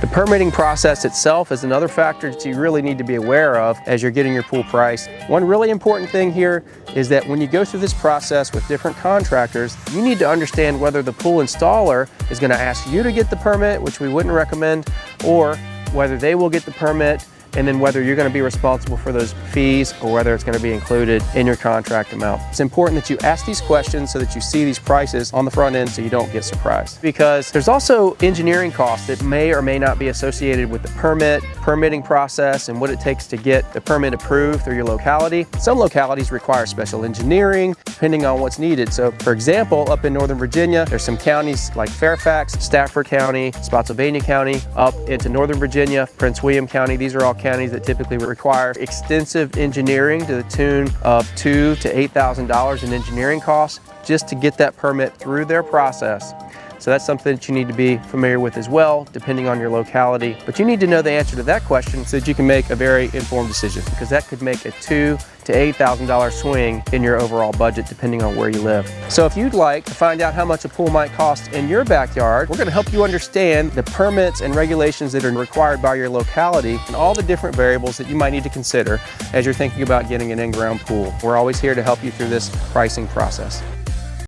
The permitting process itself is another factor that you really need to be aware of as you're getting your pool price. One really important thing here is that when you go through this process with different contractors, you need to understand whether the pool installer is going to ask you to get the permit, which we wouldn't recommend, or whether they will get the permit, and then whether you're going to be responsible for those fees or whether it's going to be included in your contract amount. It's important that you ask these questions so that you see these prices on the front end so you don't get surprised. Because there's also engineering costs that may or may not be associated with the permitting process and what it takes to get the permit approved through your locality. Some localities require special engineering depending on what's needed. So for example, up in Northern Virginia, there's some counties like Fairfax, Stafford County, Spotsylvania County, up into Northern Virginia, Prince William County. These are all counties that typically require extensive engineering to the tune of $2,000 to $8,000 in engineering costs just to get that permit through their process. So that's something that you need to be familiar with as well, depending on your locality. But you need to know the answer to that question so that you can make a very informed decision, because that could make a $2,000 to $8,000 swing in your overall budget, depending on where you live. So if you'd like to find out how much a pool might cost in your backyard, we're going to help you understand the permits and regulations that are required by your locality and all the different variables that you might need to consider as you're thinking about getting an in-ground pool. We're always here to help you through this pricing process.